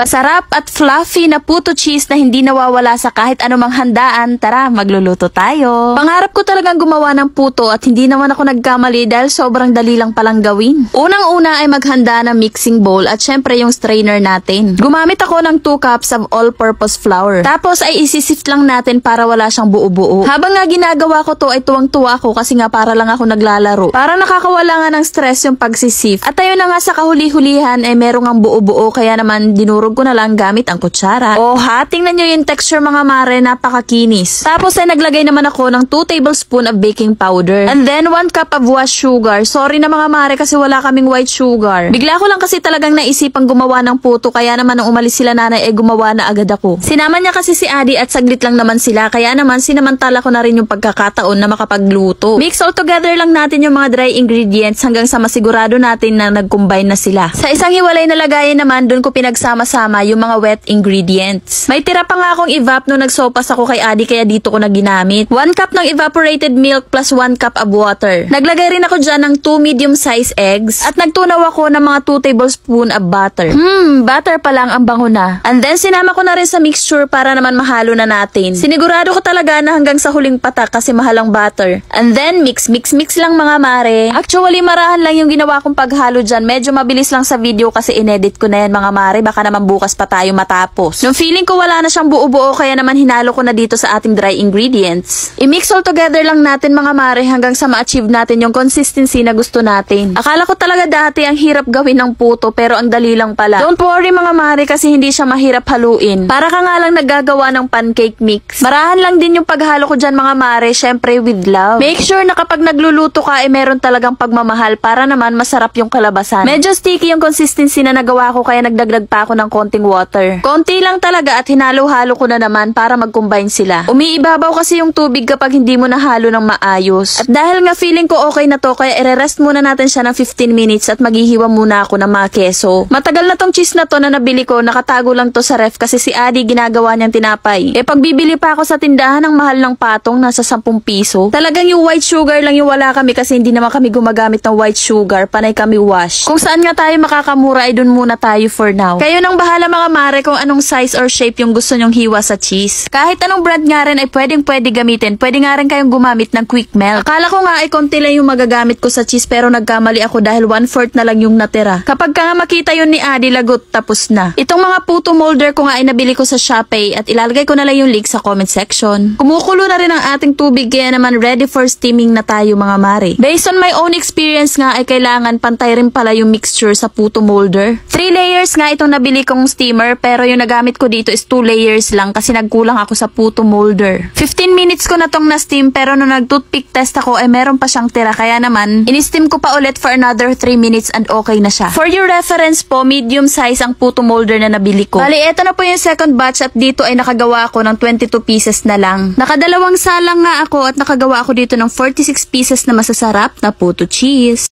Masarap at fluffy na puto cheese na hindi nawawala sa kahit anumang handaan. Tara, magluluto tayo. Pangarap ko talagang gumawa ng puto at hindi naman ako nagkamali dahil sobrang dali lang palang gawin. Unang-una ay maghanda ng mixing bowl at syempre yung strainer natin. Gumamit ako ng 2 cups of all-purpose flour. Tapos ay isisift lang natin para wala siyang buo-buo. Habang nga ginagawa ko to ay tuwang-tuwa ako kasi nga para lang ako naglalaro. Para nakakawala nga ng stress yung pagsisift. At ayun na nga sa kahuli-hulihan ay merong ang buo-buo kaya naman dinurog ko na lang gamit ang kutsara. Oh ha, tingnan nyo yung texture mga mare, napakakinis. Tapos ay naglagay naman ako ng 2 tablespoon of baking powder. And then 1 cup of washed sugar. Sorry na mga mare kasi wala kaming white sugar. Bigla ko lang kasi talagang naisipang gumawa ng puto kaya naman nung umalis sila nanay ay gumawa na agad ako. Sinama niya kasi si Adi at saglit lang naman sila kaya naman sinamantala ko na rin yung pagkakataon na makapagluto. Mix all together lang natin yung mga dry ingredients hanggang sa masigurado natin na nag-combine na sila. Sa isang hiwalay na lagayan naman dun ko pinagsama-sama yung mga wet ingredients. May tira pa nga akong evap nung nagsopas ako kay Adi kaya dito ko na ginamit. 1 cup ng evaporated milk plus 1 cup of water. Naglagay rin ako dyan ng 2 medium-sized eggs at nagtunaw ako ng mga 2 tablespoon of butter. Butter pa lang ang bango na. And then sinama ko na rin sa mixture para naman mahalo na natin. Sinigurado ko talaga na hanggang sa huling patak kasi mahal ang butter. And then mix lang mga mare. Actually marahan lang yung ginawa kong paghalo dyan. Medyo mabilis lang sa video kasi inedit ko na yan mga mare. Baka naman bukas pa tayo matapos. Nung feeling ko wala na siyang buo-buo kaya naman hinalo ko na dito sa ating dry ingredients. I-mix all together lang natin mga mare hanggang sa ma-achieve natin yung consistency na gusto natin. Akala ko talaga dati ang hirap gawin ng puto pero ang dali lang pala. Don't worry mga mare kasi hindi siya mahirap haluin. Para ka nga lang naggagawa ng pancake mix. Marahan lang din yung paghalo ko dyan mga mare, syempre with love. Make sure na kapag nagluluto ka ay meron talagang pagmamahal para naman masarap yung kalabasan. Medyo sticky yung consistency na nagawa ko kaya nagdagdag pa ako ng konting water. Konti lang talaga at hinalo-halo ko na naman para mag-combine sila. Umiibabaw kasi yung tubig kapag hindi mo nahalo ng maayos. At dahil nga feeling ko okay na to kaya i-rest muna natin siya ng 15 minutes at maghihiwa muna ako ng mga keso. Matagal na tong cheese na to na nabili ko, nakatago lang to sa ref kasi si Adi ginagawa niyang tinapay. Pag bibili pa ako sa tindahan ng mahal ng patong nasa 10 piso. Talagang yung white sugar lang yung wala kami kasi hindi naman kami gumagamit ng white sugar, panay kami wash. Kung saan nga tayo makakamura ay dun muna tayo for now. Kayo nang bahala mga mare kung anong size or shape yung gusto nyong hiwa sa cheese. Kahit anong brand nga rin ay pwede gamitin. Pwede nga rin kayong gumamit ng quick melt. Akala ko nga ay konti lang yung magagamit ko sa cheese pero nagkamali ako dahil 1/4 na lang yung natira. Kapag ka nga makita yun ni Adi, lagot, tapos na. Itong mga puto molder ko nga ay nabili ko sa Shopee at ilalagay ko na lang yung link sa comment section. Kumukulo na rin ang ating tubig kaya naman ready for steaming na tayo mga mare. Based on my own experience nga ay kailangan pantay rin pala yung mixture sa puto molder. 3 layers nga itong nabili kong steamer pero yung nagamit ko dito is 2 layers lang kasi nagkulang ako sa puto molder. 15 minutes ko na tong na-steam pero nung nag-toothpick test ako ay meron pa siyang tira kaya naman in-steam ko pa ulit for another 3 minutes and okay na siya. For your reference po, medium size ang puto molder na nabili ko. Bali, eto na po yung second batch at dito ay nakagawa ako ng 22 pieces na lang. Nakadalawang salang nga ako at nakagawa ako dito ng 46 pieces na masasarap na puto cheese.